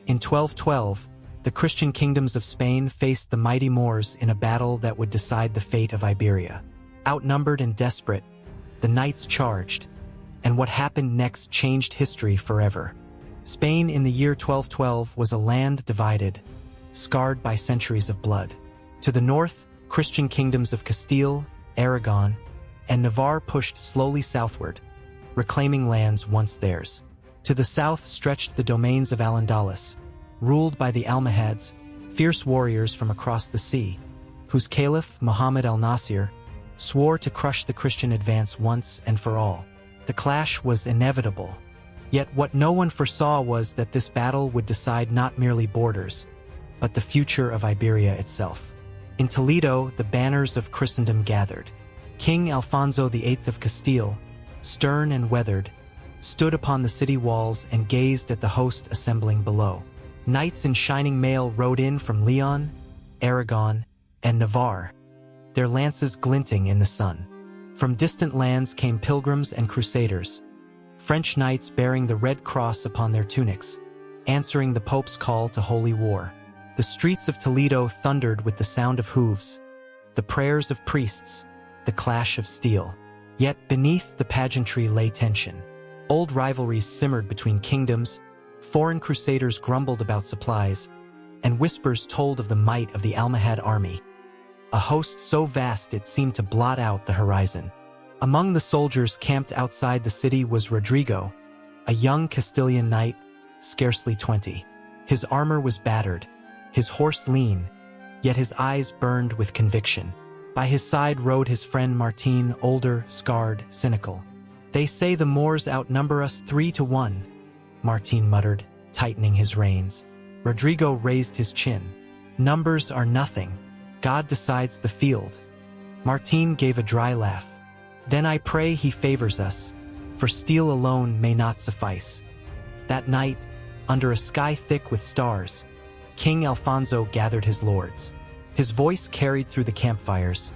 In 1212, the Christian kingdoms of Spain faced the mighty Moors in a battle that would decide the fate of Iberia. Outnumbered and desperate, the knights charged, and what happened next changed history forever. Spain in the year 1212 was a land divided, scarred by centuries of blood. To the north, Christian kingdoms of Castile, Aragon, and Navarre pushed slowly southward, reclaiming lands once theirs. To the south stretched the domains of Al-Andalus, ruled by the Almohads, fierce warriors from across the sea, whose caliph, Muhammad al-Nasir, swore to crush the Christian advance once and for all. The clash was inevitable. Yet what no one foresaw was that this battle would decide not merely borders, but the future of Iberia itself. In Toledo, the banners of Christendom gathered. King Alfonso VIII of Castile, stern and weathered, stood upon the city walls and gazed at the host assembling below. Knights in shining mail rode in from Leon, Aragon, and Navarre, their lances glinting in the sun. From distant lands came pilgrims and crusaders, French knights bearing the red cross upon their tunics, answering the Pope's call to holy war. The streets of Toledo thundered with the sound of hooves, the prayers of priests, the clash of steel. Yet beneath the pageantry lay tension. Old rivalries simmered between kingdoms, foreign crusaders grumbled about supplies, and whispers told of the might of the Almohad army, a host so vast it seemed to blot out the horizon. Among the soldiers camped outside the city was Rodrigo, a young Castilian knight, scarcely 20. His armor was battered, his horse lean, yet his eyes burned with conviction. By his side rode his friend Martin, older, scarred, cynical. "They say the Moors outnumber us 3-1, Martin muttered, tightening his reins. Rodrigo raised his chin. "Numbers are nothing. God decides the field." Martin gave a dry laugh. "Then I pray he favors us, for steel alone may not suffice." That night, under a sky thick with stars, King Alfonso gathered his lords. His voice carried through the campfires.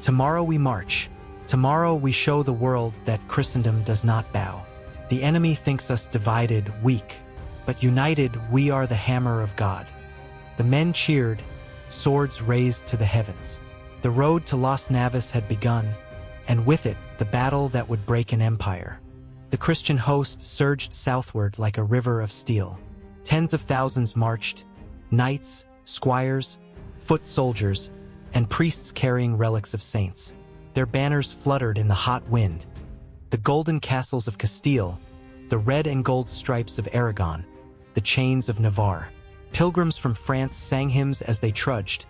"Tomorrow we march. Tomorrow we show the world that Christendom does not bow. The enemy thinks us divided, weak, but united we are the hammer of God." The men cheered, swords raised to the heavens. The road to Las Navas had begun, and with it, the battle that would break an empire. The Christian host surged southward like a river of steel. Tens of thousands marched, knights, squires, foot soldiers, and priests carrying relics of saints. Their banners fluttered in the hot wind. The golden castles of Castile, the red and gold stripes of Aragon, the chains of Navarre. Pilgrims from France sang hymns as they trudged,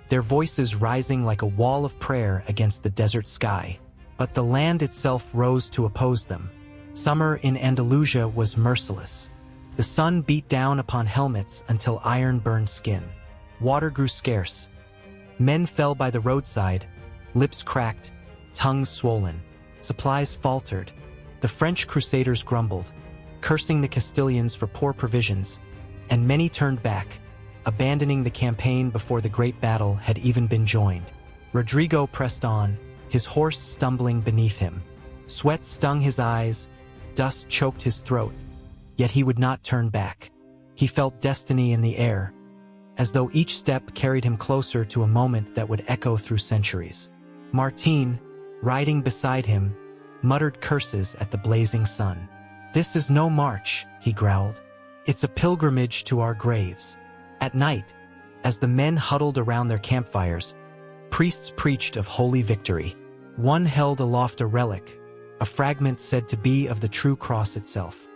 their voices rising like a wall of prayer against the desert sky. But the land itself rose to oppose them. Summer in Andalusia was merciless. The sun beat down upon helmets until iron burned skin. Water grew scarce. Men fell by the roadside, lips cracked, tongues swollen. Supplies faltered. The French crusaders grumbled, cursing the Castilians for poor provisions, and many turned back, abandoning the campaign before the great battle had even been joined. Rodrigo pressed on, his horse stumbling beneath him. Sweat stung his eyes, dust choked his throat, yet he would not turn back. He felt destiny in the air, as though each step carried him closer to a moment that would echo through centuries. Martin, riding beside him, muttered curses at the blazing sun. "This is no march," he growled. "It's a pilgrimage to our graves." At night, as the men huddled around their campfires, priests preached of holy victory. One held aloft a relic, a fragment said to be of the true cross itself.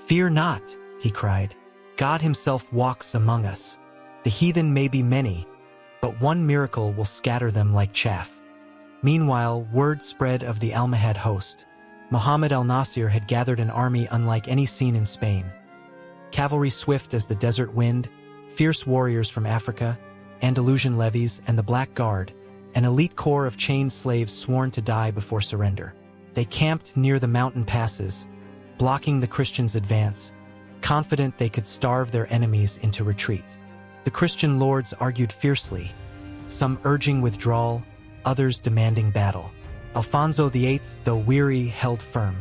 "Fear not," he cried. "God himself walks among us. The heathen may be many, but one miracle will scatter them like chaff." Meanwhile, word spread of the Almohad host. Muhammad al-Nasir had gathered an army unlike any seen in Spain. Cavalry swift as the desert wind, fierce warriors from Africa, Andalusian levies, and the Black Guard, an elite corps of chained slaves sworn to die before surrender. They camped near the mountain passes, blocking the Christians' advance, confident they could starve their enemies into retreat. The Christian lords argued fiercely, some urging withdrawal, others demanding battle. Alfonso VIII, though weary, held firm.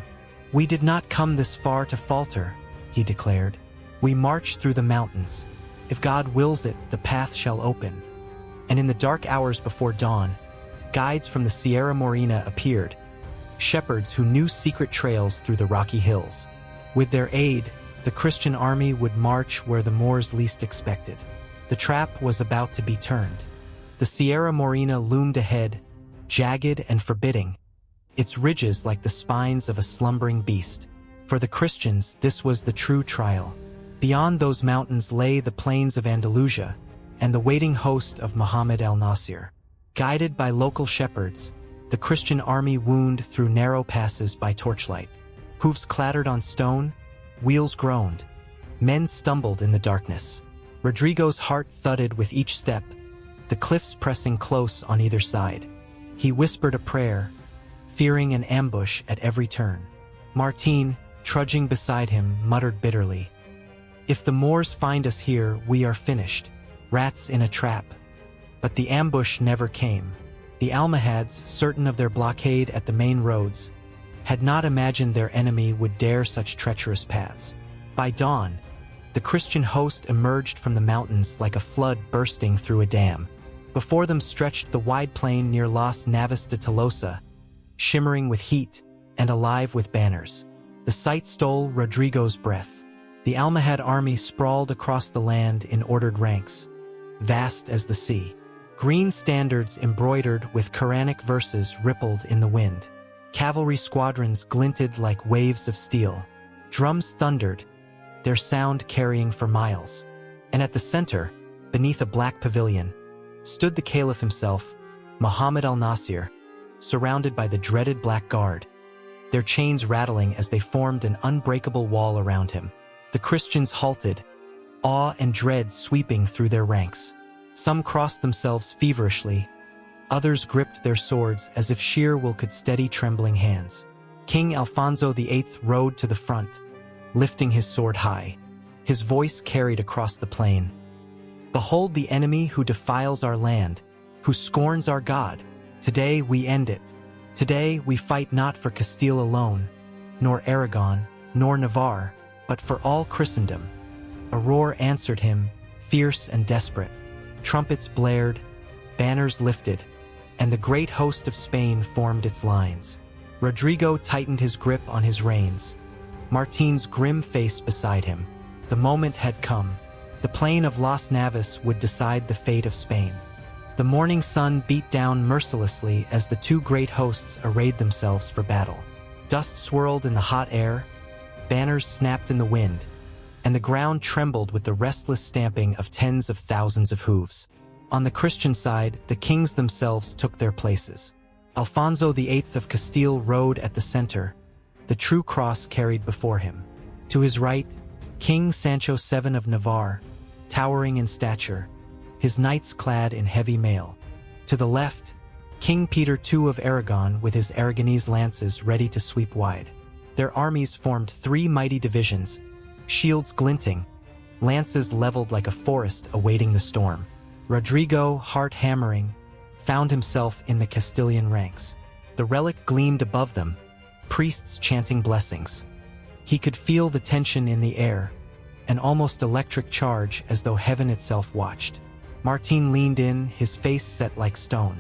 "We did not come this far to falter," he declared. We march through the mountains. If God wills it, the path shall open. And in the dark hours before dawn, guides from the Sierra Morena appeared, shepherds who knew secret trails through the rocky hills. With their aid, the Christian army would march where the Moors least expected. The trap was about to be turned. The Sierra Morena loomed ahead, jagged and forbidding, its ridges like the spines of a slumbering beast. For the Christians, this was the true trial. Beyond those mountains lay the plains of Andalusia and the waiting host of Muhammad al-Nasir. Guided by local shepherds, the Christian army wound through narrow passes by torchlight. Hoofs clattered on stone, wheels groaned. Men stumbled in the darkness. Rodrigo's heart thudded with each step, the cliffs pressing close on either side. He whispered a prayer, fearing an ambush at every turn. Martin, trudging beside him, muttered bitterly, "If the Moors find us here, we are finished. Rats in a trap." But the ambush never came. The Almohads, certain of their blockade at the main roads, had not imagined their enemy would dare such treacherous paths. By dawn, the Christian host emerged from the mountains like a flood bursting through a dam. Before them stretched the wide plain near Las Navas de Tolosa, shimmering with heat and alive with banners. The sight stole Rodrigo's breath. The Almohad army sprawled across the land in ordered ranks, vast as the sea. Green standards embroidered with Quranic verses rippled in the wind. Cavalry squadrons glinted like waves of steel. Drums thundered, their sound carrying for miles. And at the center, beneath a black pavilion, stood the Caliph himself, Muhammad al-Nasir, surrounded by the dreaded Black Guard, their chains rattling as they formed an unbreakable wall around him. The Christians halted, awe and dread sweeping through their ranks. Some crossed themselves feverishly, others gripped their swords as if sheer will could steady trembling hands. King Alfonso VIII rode to the front, lifting his sword high. His voice carried across the plain. "Behold the enemy who defiles our land, who scorns our God. Today we end it. Today we fight not for Castile alone, nor Aragon, nor Navarre, but for all Christendom." A roar answered him, fierce and desperate. Trumpets blared, banners lifted, and the great host of Spain formed its lines. Rodrigo tightened his grip on his reins, Martin's grim face beside him. The moment had come. The plain of Las Navas would decide the fate of Spain. The morning sun beat down mercilessly as the two great hosts arrayed themselves for battle. Dust swirled in the hot air, banners snapped in the wind, and the ground trembled with the restless stamping of tens of thousands of hooves. On the Christian side, the kings themselves took their places. Alfonso VIII of Castile rode at the center, the true cross carried before him. To his right, King Sancho VII of Navarre, towering in stature, his knights clad in heavy mail. To the left, King Peter II of Aragon with his Aragonese lances ready to sweep wide. Their armies formed three mighty divisions, shields glinting, lances leveled like a forest awaiting the storm. Rodrigo, heart hammering, found himself in the Castilian ranks. The relic gleamed above them, priests chanting blessings. He could feel the tension in the air, an almost electric charge as though heaven itself watched. Martin leaned in, his face set like stone.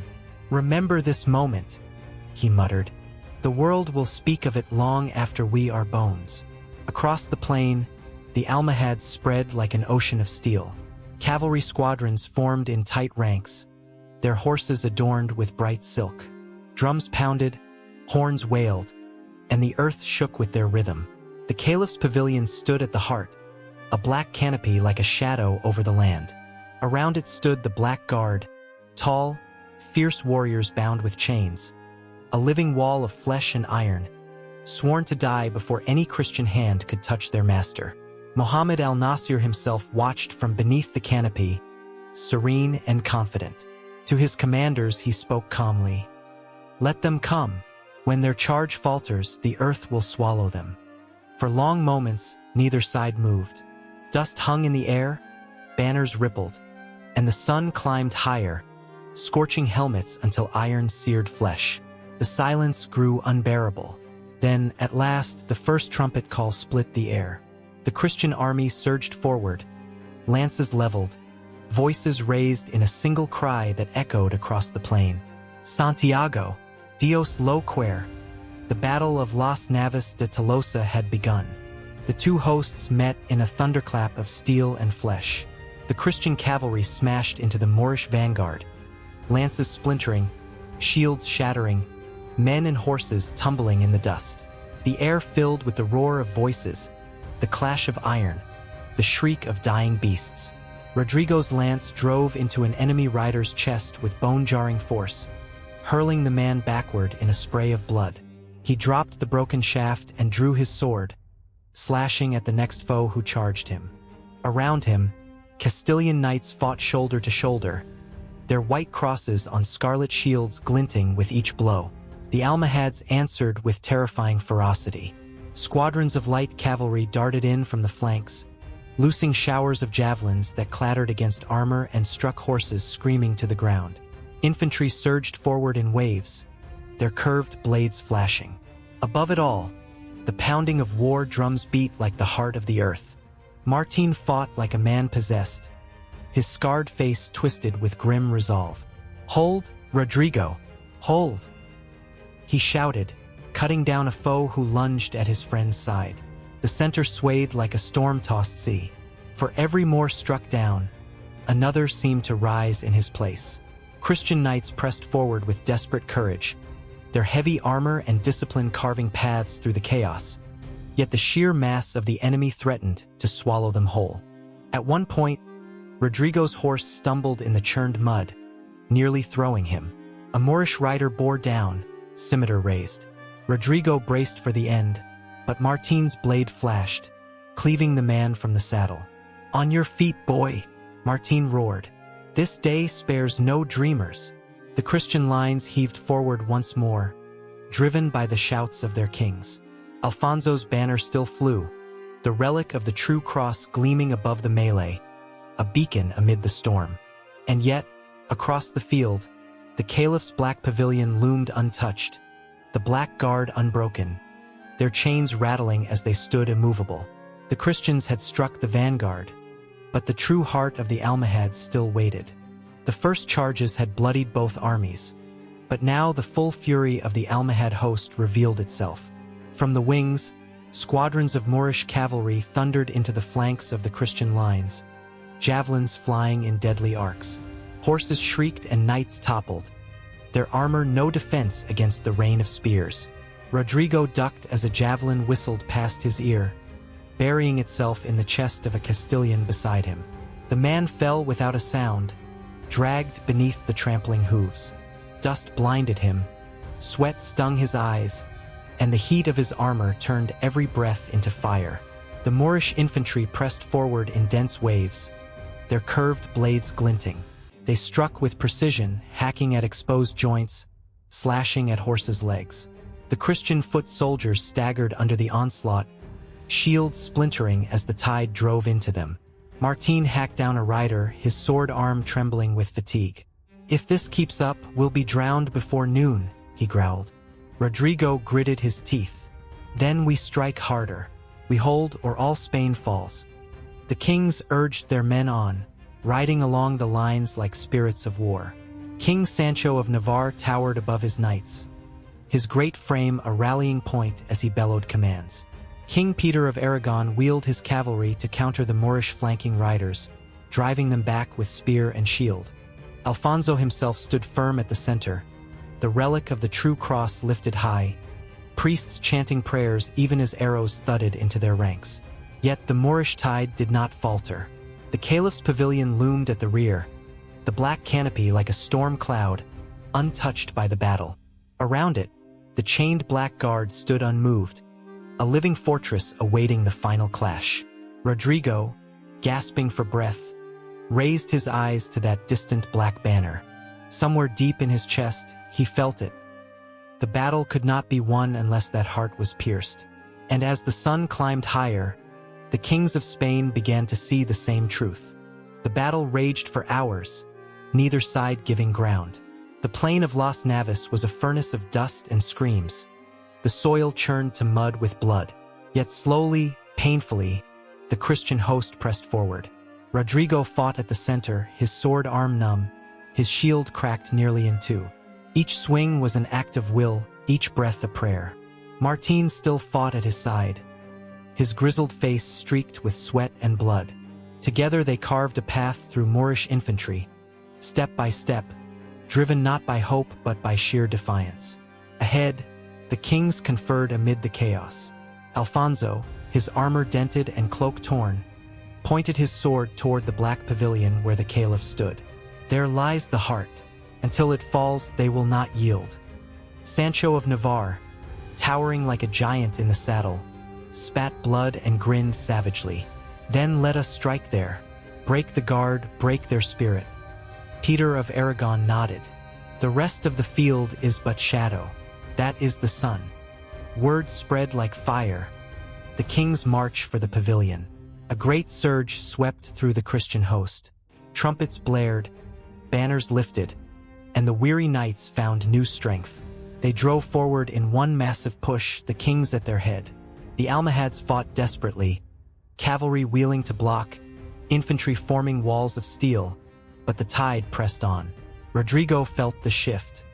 "Remember this moment," he muttered. "The world will speak of it long after we are bones." Across the plain, the Almohads spread like an ocean of steel. Cavalry squadrons formed in tight ranks, their horses adorned with bright silk. Drums pounded, horns wailed, and the earth shook with their rhythm. The Caliph's pavilion stood at the heart, a black canopy like a shadow over the land. Around it stood the Black Guard, tall, fierce warriors bound with chains, a living wall of flesh and iron, sworn to die before any Christian hand could touch their master. Muhammad al-Nasir himself watched from beneath the canopy, serene and confident. To his commanders he spoke calmly. "Let them come. When their charge falters, the earth will swallow them." For long moments, neither side moved. Dust hung in the air, banners rippled, and the sun climbed higher, scorching helmets until iron seared flesh. The silence grew unbearable. Then, at last, the first trumpet call split the air. The Christian army surged forward, lances leveled, voices raised in a single cry that echoed across the plain. Santiago, Dios lo quiere. The Battle of Las Navas de Tolosa had begun. The two hosts met in a thunderclap of steel and flesh. The Christian cavalry smashed into the Moorish vanguard, lances splintering, shields shattering, men and horses tumbling in the dust. The air filled with the roar of voices, the clash of iron, the shriek of dying beasts. Rodrigo's lance drove into an enemy rider's chest with bone-jarring force, hurling the man backward in a spray of blood. He dropped the broken shaft and drew his sword, slashing at the next foe who charged him. Around him, Castilian knights fought shoulder to shoulder, their white crosses on scarlet shields glinting with each blow. The Almohads answered with terrifying ferocity. Squadrons of light cavalry darted in from the flanks, loosing showers of javelins that clattered against armor and struck horses screaming to the ground. Infantry surged forward in waves, their curved blades flashing. Above it all, the pounding of war drums beat like the heart of the earth. Martin fought like a man possessed, his scarred face twisted with grim resolve. "Hold, Rodrigo! Hold!" he shouted, cutting down a foe who lunged at his friend's side. The center swayed like a storm-tossed sea. For every Moor struck down, another seemed to rise in his place. Christian knights pressed forward with desperate courage, their heavy armor and discipline carving paths through the chaos. Yet the sheer mass of the enemy threatened to swallow them whole. At one point, Rodrigo's horse stumbled in the churned mud, nearly throwing him. A Moorish rider bore down, scimitar raised. Rodrigo braced for the end, but Martin's blade flashed, cleaving the man from the saddle. "On your feet, boy!" Martin roared. "This day spares no dreamers." The Christian lines heaved forward once more, driven by the shouts of their kings. Alfonso's banner still flew, the relic of the true cross gleaming above the melee, a beacon amid the storm. And yet, across the field, the Caliph's black pavilion loomed untouched, the Black Guard unbroken, their chains rattling as they stood immovable. The Christians had struck the vanguard, but the true heart of the Almohads still waited. The first charges had bloodied both armies, but now the full fury of the Almohad host revealed itself. From the wings, squadrons of Moorish cavalry thundered into the flanks of the Christian lines, javelins flying in deadly arcs. Horses shrieked and knights toppled, their armor no defense against the rain of spears. Rodrigo ducked as a javelin whistled past his ear, burying itself in the chest of a Castilian beside him. The man fell without a sound, dragged beneath the trampling hooves. Dust blinded him, sweat stung his eyes, and the heat of his armor turned every breath into fire. The Moorish infantry pressed forward in dense waves, their curved blades glinting. They struck with precision, hacking at exposed joints, slashing at horses' legs. The Christian foot soldiers staggered under the onslaught, shields splintering as the tide drove into them. Martin hacked down a rider, his sword arm trembling with fatigue. "If this keeps up, we'll be drowned before noon," he growled. Rodrigo gritted his teeth. "Then we strike harder. We hold or all Spain falls." The kings urged their men on, riding along the lines like spirits of war. King Sancho of Navarre towered above his knights, his great frame a rallying point as he bellowed commands. King Peter of Aragon wheeled his cavalry to counter the Moorish flanking riders, driving them back with spear and shield. Alfonso himself stood firm at the center, the relic of the true cross lifted high, priests chanting prayers even as arrows thudded into their ranks. Yet the Moorish tide did not falter. The Caliph's pavilion loomed at the rear, the black canopy like a storm cloud, untouched by the battle. Around it, the chained Black Guard stood unmoved, a living fortress awaiting the final clash. Rodrigo, gasping for breath, raised his eyes to that distant black banner. Somewhere deep in his chest, he felt it. The battle could not be won unless that heart was pierced. And as the sun climbed higher, the kings of Spain began to see the same truth. The battle raged for hours, neither side giving ground. The plain of Las Navas was a furnace of dust and screams. The soil churned to mud with blood. Yet slowly, painfully, The Christian host pressed forward. Rodrigo fought at the center, his sword arm numb, his shield cracked nearly in two. Each swing was an act of will, each breath a prayer. Martin still fought at his side, his grizzled face streaked with sweat and blood. Together they carved a path through Moorish infantry, step by step, driven not by hope but by sheer defiance. Ahead, the kings conferred amid the chaos. Alfonso, his armor dented and cloak torn, pointed his sword toward the black pavilion where the caliph stood. There lies the heart. Until it falls, they will not yield. Sancho of Navarre, towering like a giant in the saddle, spat blood and grinned savagely. Then let us strike there. Break the guard, break their spirit. Peter of Aragon nodded. The rest of the field is but shadow. That is the sun. Word spread like fire. The kings march for the pavilion. A great surge swept through the Christian host. Trumpets blared, banners lifted, and the weary knights found new strength. They drove forward in one massive push, the kings at their head. The Almohads fought desperately, cavalry wheeling to block, infantry forming walls of steel, but the tide pressed on. Rodrigo felt the shift.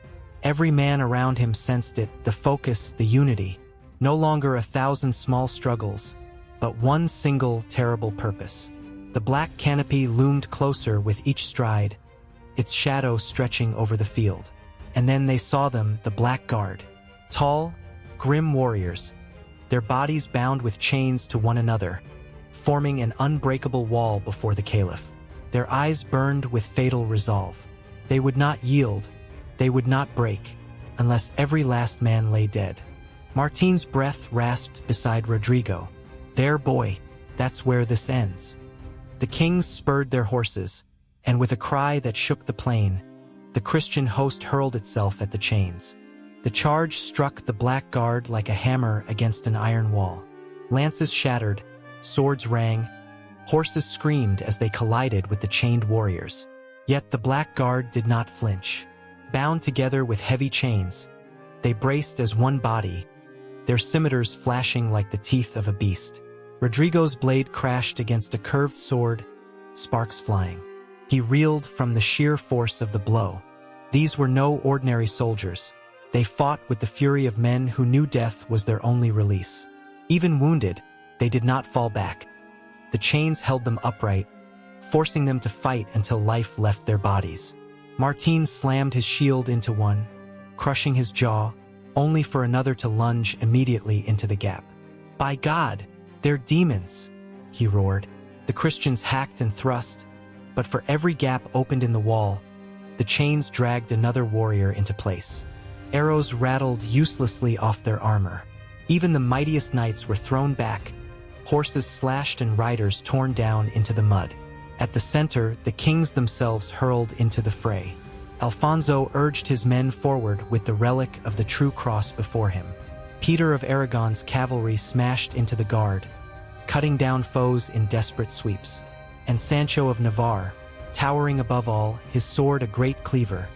Every man around him sensed it, the focus, the unity. No longer 1,000 small struggles, but one single terrible purpose. The black canopy loomed closer with each stride, its shadow stretching over the field. And then they saw them, the Black Guard. Tall, grim warriors, their bodies bound with chains to one another, forming an unbreakable wall before the caliph. Their eyes burned with fatal resolve. They would not yield, they would not break, unless every last man lay dead. Martin's breath rasped beside Rodrigo. There, boy, that's where this ends. The kings spurred their horses, and with a cry that shook the plain, the Christian host hurled itself at the chains. The charge struck the Black Guard like a hammer against an iron wall. Lances shattered, swords rang, horses screamed as they collided with the chained warriors. Yet the Black Guard did not flinch. Bound together with heavy chains, they braced as one body, their scimitars flashing like the teeth of a beast. Rodrigo's blade crashed against a curved sword, sparks flying. He reeled from the sheer force of the blow. These were no ordinary soldiers. They fought with the fury of men who knew death was their only release. Even wounded, they did not fall back. The chains held them upright, forcing them to fight until life left their bodies. Martin slammed his shield into one, crushing his jaw, only for another to lunge immediately into the gap. By God, they're demons, he roared. The Christians hacked and thrust, but for every gap opened in the wall, the chains dragged another warrior into place. Arrows rattled uselessly off their armor. Even the mightiest knights were thrown back, horses slashed and riders torn down into the mud. At the center, the kings themselves hurled into the fray. Alfonso urged his men forward with the relic of the true cross before him. Peter of Aragon's cavalry smashed into the guard, cutting down foes in desperate sweeps. And Sancho of Navarre, towering above all, his sword a great cleaver,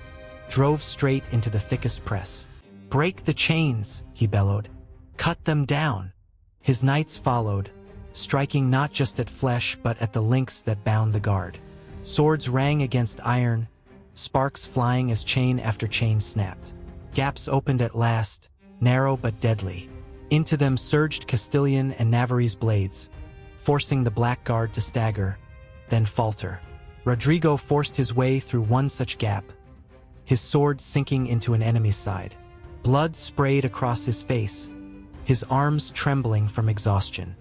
drove straight into the thickest press. "Break the chains," he bellowed. "Cut them down." His knights followed, striking not just at flesh but at the links that bound the guard. Swords rang against iron, sparks flying as chain after chain snapped. Gaps opened at last, narrow but deadly. Into them surged Castilian and Navarrese blades, forcing the Black Guard to stagger, then falter. Rodrigo forced his way through one such gap, his sword sinking into an enemy's side. Blood sprayed across his face, his arms trembling from exhaustion.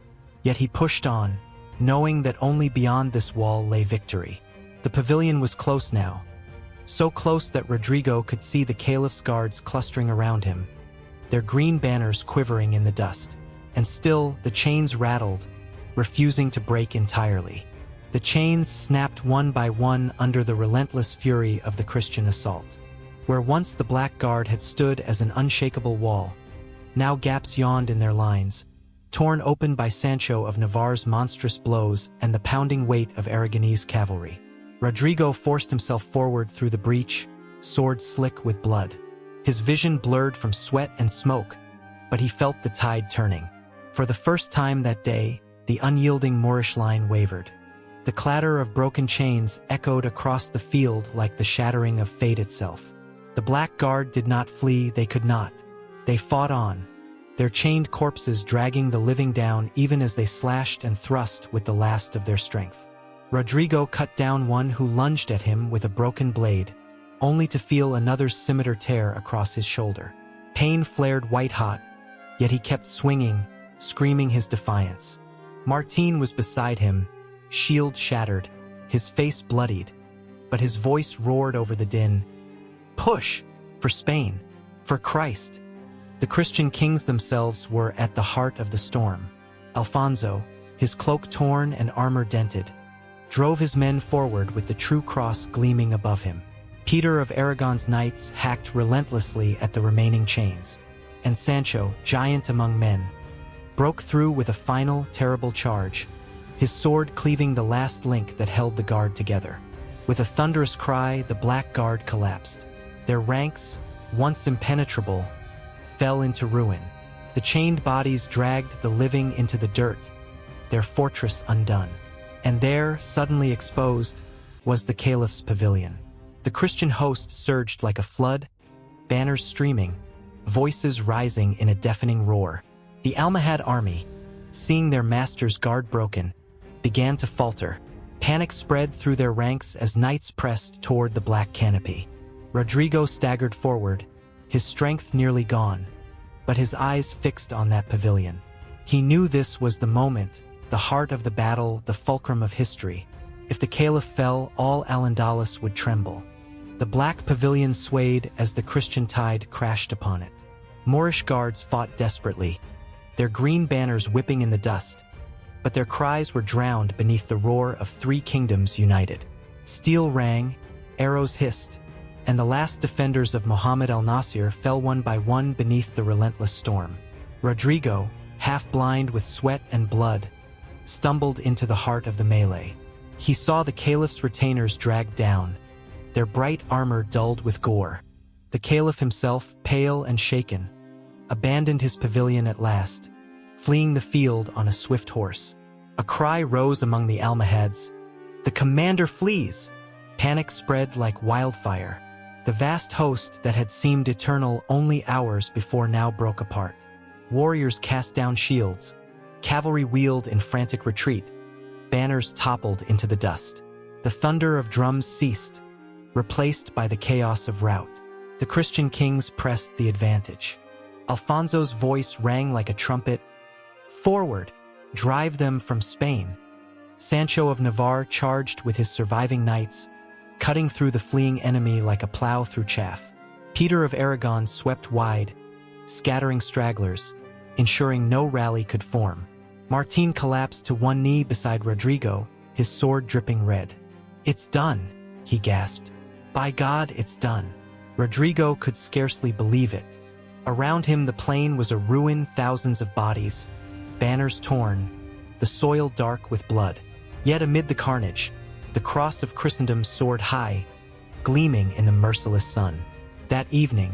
Yet he pushed on, knowing that only beyond this wall lay victory. The pavilion was close now, so close that Rodrigo could see the caliph's guards clustering around him, their green banners quivering in the dust. And still, the chains rattled, refusing to break entirely. The chains snapped one by one under the relentless fury of the Christian assault. Where once the Black Guard had stood as an unshakable wall, now gaps yawned in their lines, torn open by Sancho of Navarre's monstrous blows and the pounding weight of Aragonese cavalry. Rodrigo forced himself forward through the breach, sword slick with blood. His vision blurred from sweat and smoke, but he felt the tide turning. For the first time that day, the unyielding Moorish line wavered. The clatter of broken chains echoed across the field like the shattering of fate itself. The Black Guard did not flee, they could not. They fought on, their chained corpses dragging the living down even as they slashed and thrust with the last of their strength. Rodrigo cut down one who lunged at him with a broken blade, only to feel another's scimitar tear across his shoulder. Pain flared white-hot, yet he kept swinging, screaming his defiance. Martín was beside him, shield shattered, his face bloodied, but his voice roared over the din. Push! For Spain! For Christ! The Christian kings themselves were at the heart of the storm. Alfonso, his cloak torn and armor dented, drove his men forward with the true cross gleaming above him. Peter of Aragon's knights hacked relentlessly at the remaining chains, and Sancho, giant among men, broke through with a final, terrible charge, his sword cleaving the last link that held the guard together. With a thunderous cry, the Black Guard collapsed. Their ranks, once impenetrable, fell into ruin. The chained bodies dragged the living into the dirt, their fortress undone. And there, suddenly exposed, was the Caliph's pavilion. The Christian host surged like a flood, banners streaming, voices rising in a deafening roar. The Almohad army, seeing their master's guard broken, began to falter. Panic spread through their ranks as knights pressed toward the black canopy. Rodrigo staggered forward, his strength nearly gone, but his eyes fixed on that pavilion. He knew this was the moment, the heart of the battle, the fulcrum of history. If the Caliph fell, all Al-Andalus would tremble. The black pavilion swayed as the Christian tide crashed upon it. Moorish guards fought desperately, their green banners whipping in the dust, but their cries were drowned beneath the roar of three kingdoms united. Steel rang, arrows hissed, and the last defenders of Muhammad al-Nasir fell one by one beneath the relentless storm. Rodrigo, half blind with sweat and blood, stumbled into the heart of the melee. He saw the Caliph's retainers dragged down, their bright armor dulled with gore. The Caliph himself, pale and shaken, abandoned his pavilion at last, fleeing the field on a swift horse. A cry rose among the Almohads. "The commander flees!" Panic spread like wildfire. The vast host that had seemed eternal only hours before now broke apart. Warriors cast down shields, cavalry wheeled in frantic retreat, banners toppled into the dust. The thunder of drums ceased, replaced by the chaos of rout. The Christian kings pressed the advantage. Alfonso's voice rang like a trumpet. "Forward! Drive them from Spain!" Sancho of Navarre charged with his surviving knights, cutting through the fleeing enemy like a plow through chaff. Peter of Aragon swept wide, scattering stragglers, ensuring no rally could form. Martín collapsed to one knee beside Rodrigo, his sword dripping red. "It's done," he gasped. "By God, it's done." Rodrigo could scarcely believe it. Around him the plain was a ruin, thousands of bodies, banners torn, the soil dark with blood. Yet amid the carnage, the cross of Christendom soared high, gleaming in the merciless sun. That evening,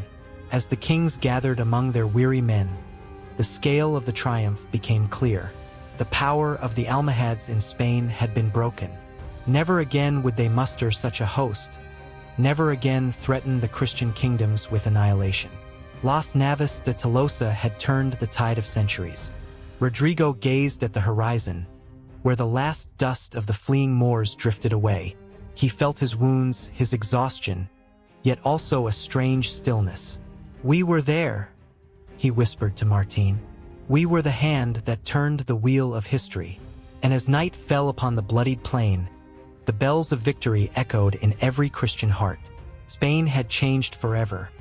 as the kings gathered among their weary men, the scale of the triumph became clear. The power of the Almohads in Spain had been broken. Never again would they muster such a host. Never again threaten the Christian kingdoms with annihilation. Las Navas de Tolosa had turned the tide of centuries. Rodrigo gazed at the horizon, where the last dust of the fleeing Moors drifted away. He felt his wounds, his exhaustion, yet also a strange stillness. "We were there," he whispered to Martín. "We were the hand that turned the wheel of history." And as night fell upon the bloodied plain, the bells of victory echoed in every Christian heart. Spain had changed forever.